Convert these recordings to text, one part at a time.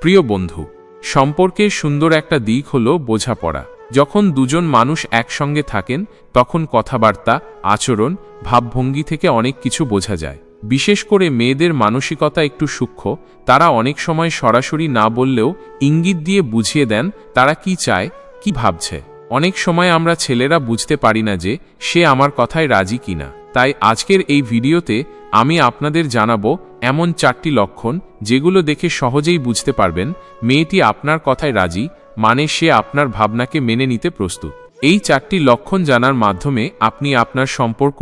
প্রিয় বন্ধু, সম্পর্কের সুন্দর একটা দিক হলো বোঝাপড়া। যখন দুজন মানুষ একসঙ্গে থাকেন তখন কথাবার্তা, আচরণ, ভাবভঙ্গি থেকে অনেক কিছু বোঝা যায়। বিশেষ করে মেয়েদের মানসিকতা একটু সূক্ষ্ম। তারা অনেক সময় সরাসরি না বললেও ইঙ্গিত দিয়ে বুঝিয়ে দেন তারা কি চায়, কি ভাবছে। অনেক সময় আমরা ছেলেরা বুঝতে পারি না যে সে আমার কথায় রাজি কিনা। তাই আজকের এই ভিডিওতে আমি আপনাদের জানাবো এমন 4টি লক্ষণ যেগুলো দেখে সহজেই বুঝতে পারবেন মেয়েটি আপনার কথায় রাজি, মানে সে আপনার ভাবনাকে মেনে নিতে প্রস্তুত। এই 4টি লক্ষণ জানার মাধ্যমে আপনি আপনার সম্পর্ক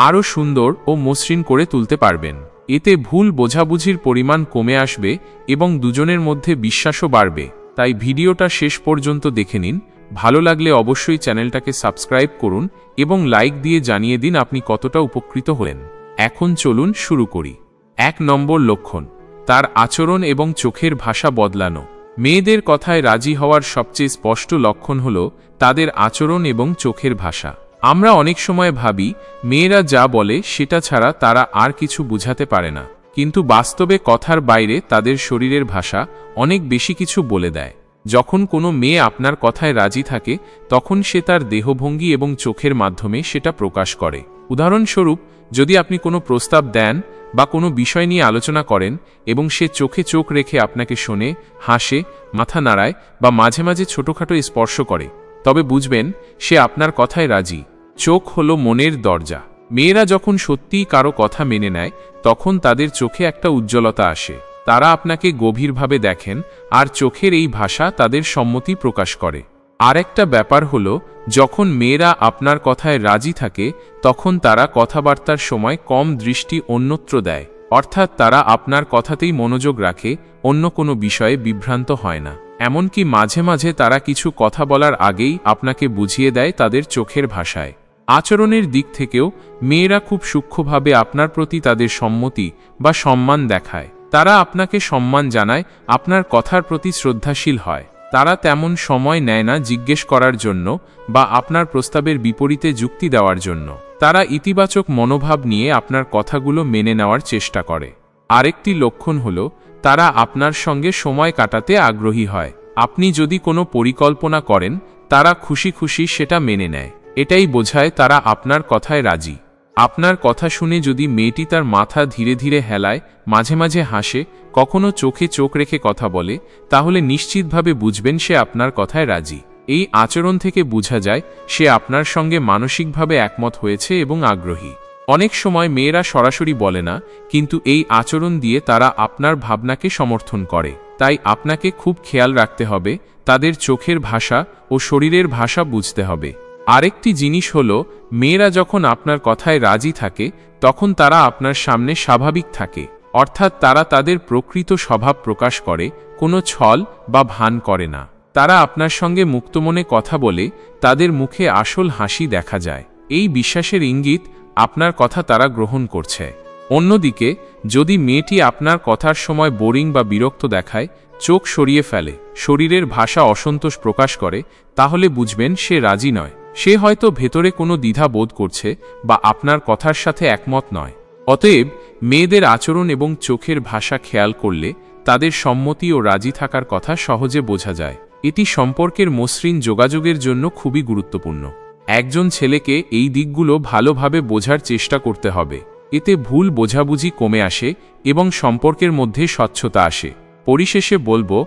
আরও সুন্দর ও মসৃণ করে তুলতে পারবেন। এতে ভুল বোঝাবুঝির পরিমাণ কমে আসবে এবং দুজনের মধ্যে বিশ্বাসও বাড়বে। তাই ভিডিওটা শেষ পর্যন্ত দেখে নিন। ভালো লাগলে অবশ্যই চ্যানেলটাকে সাবস্ক্রাইব করুন এবং লাইক দিয়ে জানিয়ে দিন আপনি কতটা উপকৃত হলেন। এখন চলুন শুরু করি। 1 নম্বর লক্ষণ, তার আচরণ এবং চোখের ভাষা বদলানো। মেয়েদের কথায় রাজি হওয়ার সবচেয়ে স্পষ্ট লক্ষণ হল তাদের আচরণ এবং চোখের ভাষা। আমরা অনেক সময় ভাবি মেয়েরা যা বলে সেটা ছাড়া তারা আর কিছু বুঝাতে পারে না, কিন্তু বাস্তবে কথার বাইরে তাদের শরীরের ভাষা অনেক বেশি কিছু বলে দেয়। যখন কোনো মেয়ে আপনার কথায় রাজি থাকে তখন সে তার দেহভঙ্গি এবং চোখের মাধ্যমে সেটা প্রকাশ করে। উদাহরণস্বরূপ, যদি আপনি কোনো প্রস্তাব দেন বা কোনো বিষয় নিয়ে আলোচনা করেন এবং সে চোখে চোখ রেখে আপনাকে শোনে, হাসে, মাথা নাড়ায় বা মাঝে মাঝে ছোটখাটো স্পর্শ করে, তবে বুঝবেন সে আপনার কথায় রাজি। চোখ হলো মনের দরজা। মেয়েরা যখন সত্যিই কারো কথা মেনে নেয় তখন তাদের চোখে একটা উজ্জ্বলতা আসে। তারা আপনাকে গভীরভাবে দেখেন আর চোখের এই ভাষা তাদের সম্মতি প্রকাশ করে। আরেকটা ব্যাপার হলো, যখন মেয়েরা আপনার কথায় রাজি থাকে তখন তারা কথাবার্তার সময় কম দৃষ্টি অন্যত্র দেয়, অর্থাৎ তারা আপনার কথাতেই মনোযোগ রাখে, অন্য কোনো বিষয়ে বিভ্রান্ত হয় না। এমনকি মাঝে মাঝে তারা কিছু কথা বলার আগেই আপনাকে বুঝিয়ে দেয় তাদের চোখের ভাষায়। আচরণের দিক থেকেও মেয়েরা খুব সূক্ষ্মভাবে আপনার প্রতি তাদের সম্মতি বা সম্মান দেখায়। তারা আপনাকে সম্মান জানায়, আপনার কথার প্রতি শ্রদ্ধাশীল হয়। তারা তেমন সময় নেয় না জিজ্ঞেস করার জন্য বা আপনার প্রস্তাবের বিপরীতে যুক্তি দেওয়ার জন্য। তারা ইতিবাচক মনোভাব নিয়ে আপনার কথাগুলো মেনে নেওয়ার চেষ্টা করে। আরেকটি লক্ষণ হলো, তারা আপনার সঙ্গে সময় কাটাতে আগ্রহী হয়। আপনি যদি কোনো পরিকল্পনা করেন তারা খুশি খুশি সেটা মেনে নেয়। এটাই বোঝায় তারা আপনার কথায় রাজি। আপনার কথা শুনে যদি মেয়েটি তার মাথা ধীরে ধীরে হেলায়, মাঝে মাঝে হাসে, কখনো চোখে চোখ রেখে কথা বলে, তাহলে নিশ্চিতভাবে বুঝবেন সে আপনার কথায় রাজি। এই আচরণ থেকে বোঝা যায় সে আপনার সঙ্গে মানসিকভাবে একমত হয়েছে এবং আগ্রহী। অনেক সময় মেয়েরা সরাসরি বলে না, কিন্তু এই আচরণ দিয়ে তারা আপনার ভাবনাকে সমর্থন করে। তাই আপনাকে খুব খেয়াল রাখতে হবে, তাদের চোখের ভাষা ও শরীরের ভাষা বুঝতে হবে। আরেকটি জিনিস হলো, মেয়েরা যখন আপনার কথায় রাজি থাকে তখন তারা আপনার সামনে স্বাভাবিক থাকে, অর্থাৎ তারা তাদের প্রকৃত স্বভাব প্রকাশ করে, কোনো ছল বা ভান করে না। তারা আপনার সঙ্গে মুক্তমনে কথা বলে, তাদের মুখে আসল হাসি দেখা যায়। এই বিশ্বাসের ইঙ্গিত আপনার কথা তারা গ্রহণ করছে। অন্যদিকে, যদি মেয়েটি আপনার কথার সময় বোরিং বা বিরক্ত দেখায়, চোখ সরিয়ে ফেলে, শরীরের ভাষা অসন্তোষ প্রকাশ করে, তাহলে বুঝবেন সে রাজি নয়। সে হয়তো ভেতরে কোনো দ্বিধা বোধ করছে বা আপনার কথার সাথে একমত নয়। অতএব মেয়েদের আচরণ এবং চোখের ভাষা খেয়াল করলে তাদের সম্মতি ও রাজি থাকার কথা সহজে বোঝা যায়। এটি সম্পর্কের মসৃণ যোগাযোগের জন্য খুবই গুরুত্বপূর্ণ। একজন ছেলেকে এই দিকগুলো ভালোভাবে বোঝার চেষ্টা করতে হবে। এতে ভুল বোঝাবুঝি কমে আসে এবং সম্পর্কের মধ্যে স্বচ্ছতা আসে। পরিশেষে বলবো,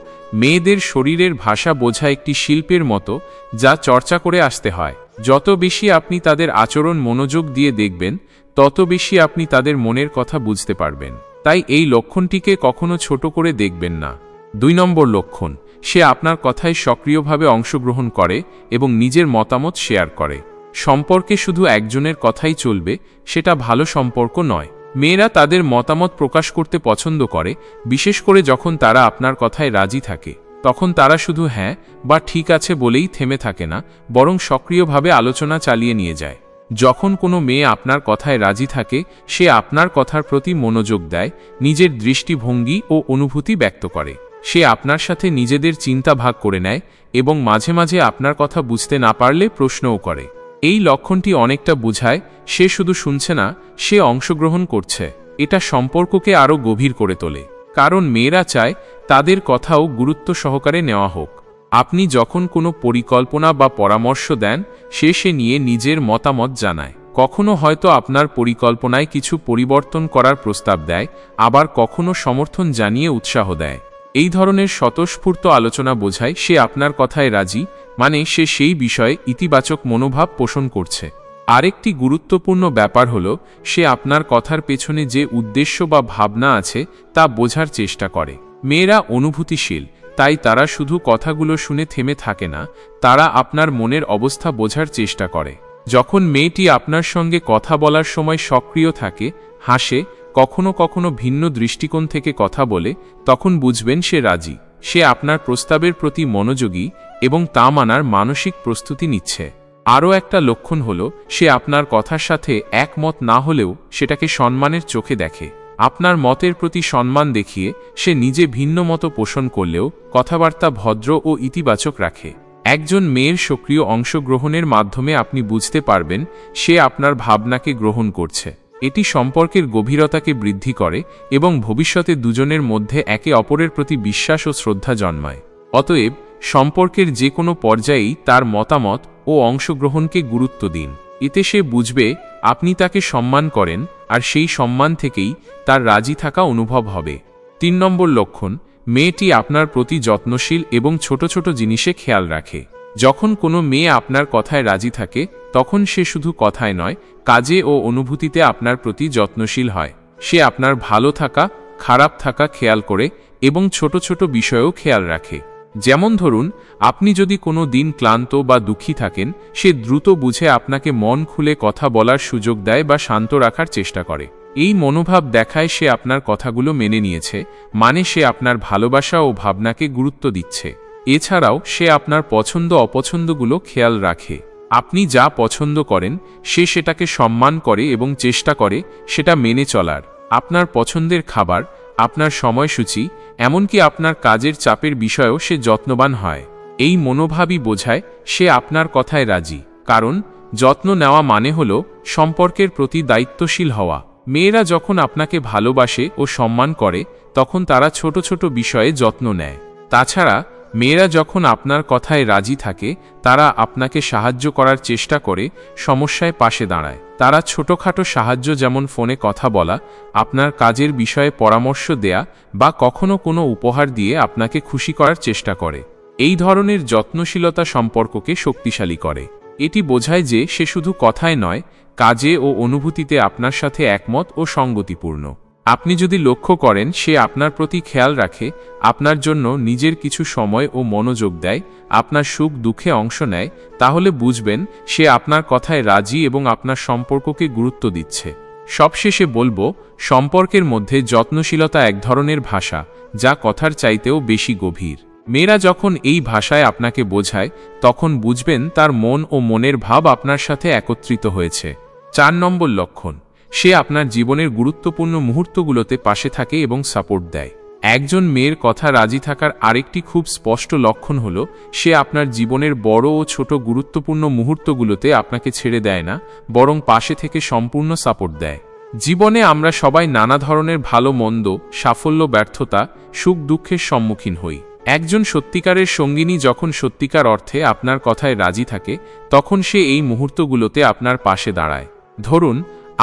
মেয়েদের শরীরের ভাষা বোঝা একটি শিল্পের মতো, যা চর্চা করে আসতে হয়। যত বেশি আপনি তাদের আচরণ মনোযোগ দিয়ে দেখবেন তত বেশি আপনি তাদের মনের কথা বুঝতে পারবেন। তাই এই লক্ষণটিকে কখনো ছোট করে দেখবেন না। 2 নম্বর লক্ষণ, সে আপনার কথায় সক্রিয়ভাবে অংশগ্রহণ করে এবং নিজের মতামত শেয়ার করে। সম্পর্কে শুধু একজনের কথাই চলবে সেটা ভালো সম্পর্ক নয়। মেয়েরা তাদের মতামত প্রকাশ করতে পছন্দ করে, বিশেষ করে যখন তারা আপনার কথায় রাজি থাকে। তখন তারা শুধু হ্যাঁ বা ঠিক আছে বলেই থেমে থাকে না, বরং সক্রিয়ভাবে আলোচনা চালিয়ে নিয়ে যায়। যখন কোনো মেয়ে আপনার কথায় রাজি থাকে সে আপনার কথার প্রতি মনোযোগ দেয়, নিজের দৃষ্টিভঙ্গি ও অনুভূতি ব্যক্ত করে। সে আপনার সাথে নিজেদের চিন্তা ভাগ করে নেয় এবং মাঝে মাঝে আপনার কথা বুঝতে না পারলে প্রশ্নও করে। এই লক্ষণটি অনেকটা বোঝায় সে শুধু শুনছে না, সে অংশগ্রহণ করছে। এটা সম্পর্ককে আরও গভীর করে তোলে। কারণ মেয়েরা চায় তাদের কথাও গুরুত্ব সহকারে নেওয়া হোক। আপনি যখন কোনো পরিকল্পনা বা পরামর্শ দেন, সে নিয়ে নিজের মতামত জানায়। কখনো হয়তো আপনার পরিকল্পনায় কিছু পরিবর্তন করার প্রস্তাব দেয়, আবার কখনো সমর্থন জানিয়ে উৎসাহ দেয়। এই ধরনের স্বতঃস্ফূর্ত আলোচনা বোঝায় সে আপনার কথায় রাজি, মানে সে সেই বিষয়ে ইতিবাচক মনোভাব পোষণ করছে। আরেকটি গুরুত্বপূর্ণ ব্যাপার হল, সে আপনার কথার পেছনে যে উদ্দেশ্য বা ভাবনা আছে তা বোঝার চেষ্টা করে। মেয়েরা অনুভূতিশীল, তাই তারা শুধু কথাগুলো শুনে থেমে থাকে না, তারা আপনার মনের অবস্থা বোঝার চেষ্টা করে। যখন মেয়েটি আপনার সঙ্গে কথা বলার সময় সক্রিয় থাকে, হাসে, কখনো কখনো ভিন্ন দৃষ্টিকোণ থেকে কথা বলে, তখন বুঝবেন সে রাজি। সে আপনার প্রস্তাবের প্রতি মনোযোগী এবং তা মানার মানসিক প্রস্তুতি নিচ্ছে। আরও একটা লক্ষণ হল, সে আপনার কথার সাথে একমত না হলেও সেটাকে সম্মানের চোখে দেখে। আপনার মতের প্রতি সম্মান দেখিয়ে সে নিজে ভিন্ন মত পোষণ করলেও কথাবার্তা ভদ্র ও ইতিবাচক রাখে। একজন মেয়ের সক্রিয় অংশগ্রহণের মাধ্যমে আপনি বুঝতে পারবেন সে আপনার ভাবনাকে গ্রহণ করছে। এটি সম্পর্কের গভীরতাকে বৃদ্ধি করে এবং ভবিষ্যতে দুজনের মধ্যে একে অপরের প্রতি বিশ্বাস ও শ্রদ্ধা জন্মায়। অতএব সম্পর্কের যে কোনো পর্যায়েই তার মতামত ও অংশগ্রহণকে গুরুত্ব দিন। এতে সে বুঝবে আপনি তাকে সম্মান করেন, আর সেই সম্মান থেকেই তার রাজি থাকা অনুভব হবে। 3 নম্বর লক্ষণ, মেয়েটি আপনার প্রতি যত্নশীল এবং ছোট ছোট জিনিসে খেয়াল রাখে। যখন কোনো মেয়ে আপনার কথায় রাজি থাকে, তখন সে শুধু কথায় নয়, কাজে ও অনুভূতিতে আপনার প্রতি যত্নশীল হয়। সে আপনার ভালো থাকা, খারাপ থাকা খেয়াল করে এবং ছোট ছোট বিষয়েও খেয়াল রাখে। যেমন ধরুন, আপনি যদি কোনো দিন ক্লান্ত বা দুঃখী থাকেন, সে দ্রুত বুঝে আপনাকে মন খুলে কথা বলার সুযোগ দেয় বা শান্ত রাখার চেষ্টা করে। এই মনোভাব দেখায় সে আপনার কথাগুলো মেনে নিয়েছে, মানে সে আপনার ভালোবাসা ও ভাবনাকে গুরুত্ব দিচ্ছে। এছাড়াও সে আপনার পছন্দ অপছন্দগুলো খেয়াল রাখে। আপনি যা পছন্দ করেন সে সেটাকে সম্মান করে এবং চেষ্টা করে সেটা মেনে চলার। আপনার পছন্দের খাবার, আপনার সময়সূচি, এমনকি আপনার কাজের চাপের বিষয়েও সে যত্নবান হয়। এই মনোভাবই বোঝায় সে আপনার কথায় রাজি, কারণ যত্ন নেওয়া মানে হল সম্পর্কের প্রতি দায়িত্বশীল হওয়া। মেয়েরা যখন আপনাকে ভালোবাসে ও সম্মান করে, তখন তারা ছোট ছোট বিষয়ে যত্ন নেয়। তাছাড়া মেয়েরা যখন আপনার কথায় রাজি থাকে, তারা আপনাকে সাহায্য করার চেষ্টা করে, সমস্যায় পাশে দাঁড়ায়। তারা ছোটখাটো সাহায্য, যেমন ফোনে কথা বলা, আপনার কাজের বিষয়ে পরামর্শ দেয়া বা কখনো কোনো উপহার দিয়ে আপনাকে খুশি করার চেষ্টা করে। এই ধরনের যত্নশীলতা সম্পর্ককে শক্তিশালী করে। এটি বোঝায় যে সে শুধু কথায় নয়, কাজে ও অনুভূতিতে আপনার সাথে একমত ও সঙ্গতিপূর্ণ। আপনি যদি লক্ষ্য করেন সে আপনার প্রতি খেয়াল রাখে, আপনার জন্য নিজের কিছু সময় ও মনোযোগ দেয়, আপনার সুখ দুঃখে অংশ নেয়, তাহলে বুঝবেন সে আপনার কথায় রাজি এবং আপনার সম্পর্ককে গুরুত্ব দিচ্ছে। সবশেষে বলবো, সম্পর্কের মধ্যে যত্নশীলতা এক ধরনের ভাষা, যা কথার চাইতেও বেশি গভীর। মেয়েরা যখন এই ভাষায় আপনাকে বোঝায়, তখন বুঝবেন তার মন ও মনের ভাব আপনার সাথে একত্রিত হয়েছে। 4 নম্বর লক্ষণ, সে আপনার জীবনের গুরুত্বপূর্ণ মুহূর্তগুলোতে পাশে থাকে এবং সাপোর্ট দেয়। একজন মেয়ের কথা রাজি থাকার আরেকটি খুব স্পষ্ট লক্ষণ হল, সে আপনার জীবনের বড় ও ছোট গুরুত্বপূর্ণ মুহূর্তগুলোতে আপনাকে ছেড়ে দেয় না, বরং পাশে থেকে সম্পূর্ণ সাপোর্ট দেয়। জীবনে আমরা সবাই নানা ধরনের ভালো মন্দ, সাফল্য ব্যর্থতা, সুখ দুঃখের সম্মুখীন হই। একজন সত্যিকারের সঙ্গিনী যখন সত্যিকার অর্থে আপনার কথায় রাজি থাকে, তখন সে এই মুহূর্তগুলোতে আপনার পাশে দাঁড়ায়। ধরুন,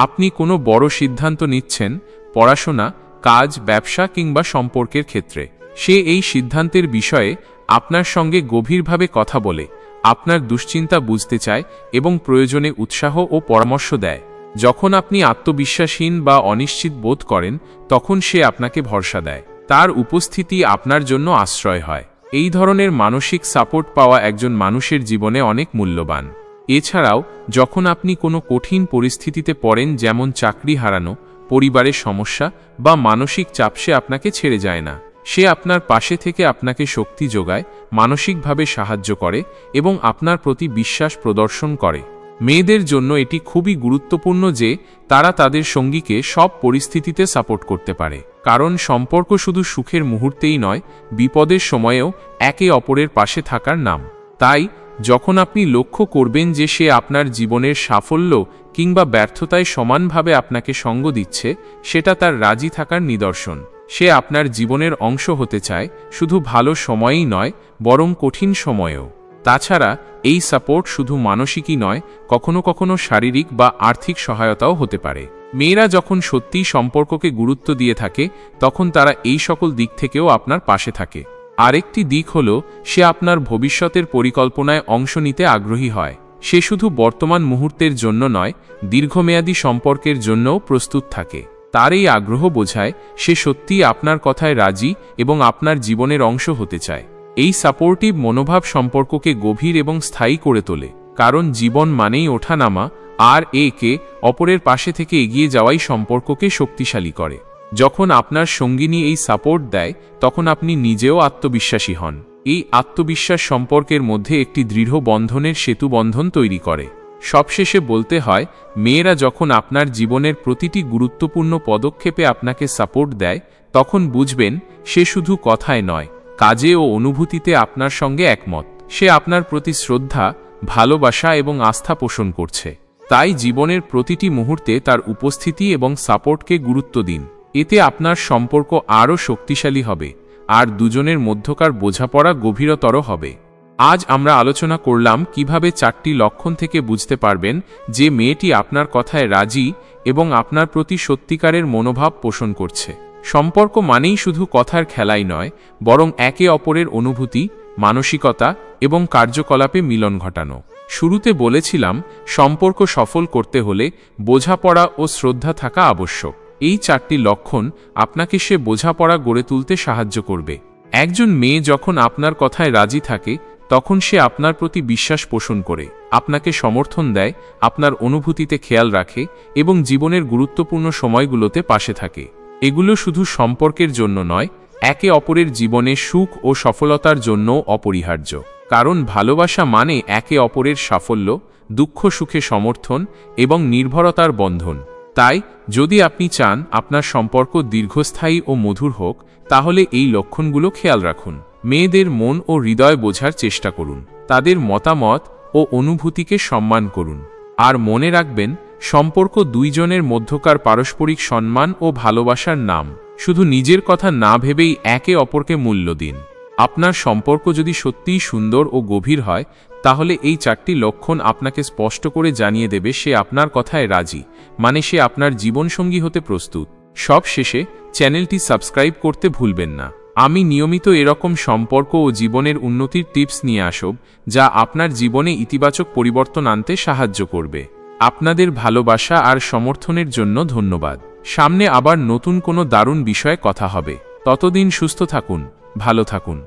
আপনি কোনো বড় সিদ্ধান্ত নিচ্ছেন, পড়াশোনা, কাজ, ব্যবসা কিংবা সম্পর্কের ক্ষেত্রে। সে এই সিদ্ধান্তের বিষয়ে আপনার সঙ্গে গভীরভাবে কথা বলে, আপনার দুশ্চিন্তা বুঝতে চায় এবং প্রয়োজনে উৎসাহ ও পরামর্শ দেয়। যখন আপনি আত্মবিশ্বাসহীন বা অনিশ্চিত বোধ করেন, তখন সে আপনাকে ভরসা দেয়। তার উপস্থিতি আপনার জন্য আশ্রয় হয়। এই ধরনের মানসিক সাপোর্ট পাওয়া একজন মানুষের জীবনে অনেক মূল্যবান। এছাড়াও যখন আপনি কোনো কঠিন পরিস্থিতিতে পড়েন, যেমন চাকরি হারানো, পরিবারের সমস্যা বা মানসিক চাপ, সে আপনাকে ছেড়ে যায় না। সে আপনার পাশে থেকে আপনাকে শক্তি যোগায়, মানসিকভাবে সাহায্য করে এবং আপনার প্রতি বিশ্বাস প্রদর্শন করে। মেয়েদের জন্য এটি খুবই গুরুত্বপূর্ণ যে তারা তাদের সঙ্গীকে সব পরিস্থিতিতে সাপোর্ট করতে পারে, কারণ সম্পর্ক শুধু সুখের মুহূর্তেই নয়, বিপদের সময়েও একে অপরের পাশে থাকার নাম। তাই যখন আপনি লক্ষ্য করবেন যে সে আপনার জীবনের সাফল্য কিংবা ব্যর্থতায় সমানভাবে আপনাকে সঙ্গ দিচ্ছে, সেটা তার রাজি থাকার নিদর্শন। সে আপনার জীবনের অংশ হতে চায়, শুধু ভালো সময়েই নয়, বরং কঠিন সময়েও। তাছাড়া এই সাপোর্ট শুধু মানসিকই নয়, কখনো কখনো শারীরিক বা আর্থিক সহায়তাও হতে পারে। মেয়েরা যখন সত্যিই সম্পর্ককে গুরুত্ব দিয়ে থাকে, তখন তারা এই সকল দিক থেকেও আপনার পাশে থাকে। আরেকটি দিক হল, সে আপনার ভবিষ্যতের পরিকল্পনায় অংশ নিতে আগ্রহী হয়। সে শুধু বর্তমান মুহূর্তের জন্য নয়, দীর্ঘমেয়াদী সম্পর্কের জন্যও প্রস্তুত থাকে। তার এই আগ্রহ বোঝায় সে সত্যিই আপনার কথায় রাজি এবং আপনার জীবনের অংশ হতে চায়। এই সাপোর্টিভ মনোভাব সম্পর্ককে গভীর এবং স্থায়ী করে তোলে, কারণ জীবন মানেই ওঠানামা, আর একে অপরের পাশে থেকে এগিয়ে যাওয়াই সম্পর্ককে শক্তিশালী করে। যখন আপনার সঙ্গিনী এই সাপোর্ট দেয়, তখন আপনি নিজেও আত্মবিশ্বাসী হন। এই আত্মবিশ্বাস সম্পর্কের মধ্যে একটি দৃঢ় বন্ধনের সেতুবন্ধন তৈরি করে। সবশেষে বলতে হয়, মেয়েরা যখন আপনার জীবনের প্রতিটি গুরুত্বপূর্ণ পদক্ষেপে আপনাকে সাপোর্ট দেয়, তখন বুঝবেন সে শুধু কথায় নয়, কাজে ও অনুভূতিতে আপনার সঙ্গে একমত। সে আপনার প্রতি শ্রদ্ধা, ভালোবাসা এবং আস্থা পোষণ করছে। তাই জীবনের প্রতিটি মুহূর্তে তার উপস্থিতি এবং সাপোর্টকে গুরুত্ব দিন। এতে আপনার সম্পর্ক আরও শক্তিশালী হবে, আর দুজনের মধ্যকার বোঝাপড়া গভীরতর হবে। আজ আমরা আলোচনা করলাম কিভাবে 4টি লক্ষণ থেকে বুঝতে পারবেন যে মেয়েটি আপনার কথায় রাজি এবং আপনার প্রতি সত্যিকারের মনোভাব পোষণ করছে। সম্পর্ক মানেই শুধু কথার খেলাই নয়, বরং একে অপরের অনুভূতি, মানসিকতা এবং কার্যকলাপে মিলন ঘটানো। শুরুতে বলেছিলাম, সম্পর্ক সফল করতে হলে বোঝাপড়া ও শ্রদ্ধা থাকা আবশ্যক। এই 4টি লক্ষণ আপনাকে সে বোঝাপড়া গড়ে তুলতে সাহায্য করবে। একজন মেয়ে যখন আপনার কথায় রাজি থাকে, তখন সে আপনার প্রতি বিশ্বাস পোষণ করে, আপনাকে সমর্থন দেয়, আপনার অনুভূতিতে খেয়াল রাখে এবং জীবনের গুরুত্বপূর্ণ সময়গুলোতে পাশে থাকে। এগুলো শুধু সম্পর্কের জন্য নয়, একে অপরের জীবনে সুখ ও সফলতার জন্যও অপরিহার্য। কারণ ভালোবাসা মানে একে অপরের সাফল্য, দুঃখ সুখে সমর্থন এবং নির্ভরতার বন্ধন। তাই যদি আপনি চান আপনার সম্পর্ক দীর্ঘস্থায়ী ও মধুর হোক, তাহলে এই লক্ষণগুলো খেয়াল রাখুন। মেয়েদের মন ও হৃদয় বোঝার চেষ্টা করুন, তাদের মতামত ও অনুভূতিকে সম্মান করুন। আর মনে রাখবেন, সম্পর্ক দুইজনের মধ্যকার পারস্পরিক সম্মান ও ভালোবাসার নাম। শুধু নিজের কথা না ভেবেই একে অপরকে মূল্য দিন। আপনার সম্পর্ক যদি সত্যিই সুন্দর ও গভীর হয়, তাহলে এই 4টি লক্ষণ আপনাকে স্পষ্ট করে জানিয়ে দেবে সে আপনার কথায় রাজি, মানে সে আপনার জীবনসঙ্গী হতে প্রস্তুত। সব শেষে চ্যানেলটি সাবস্ক্রাইব করতে ভুলবেন না। আমি নিয়মিত এরকম সম্পর্ক ও জীবনের উন্নতির টিপস নিয়ে আসব, যা আপনার জীবনে ইতিবাচক পরিবর্তন আনতে সাহায্য করবে। আপনাদের ভালোবাসা আর সমর্থনের জন্য ধন্যবাদ। সামনে আবার নতুন কোনো দারুণ বিষয়ে কথা হবে। ততদিন সুস্থ থাকুন, ভালো থাকুন।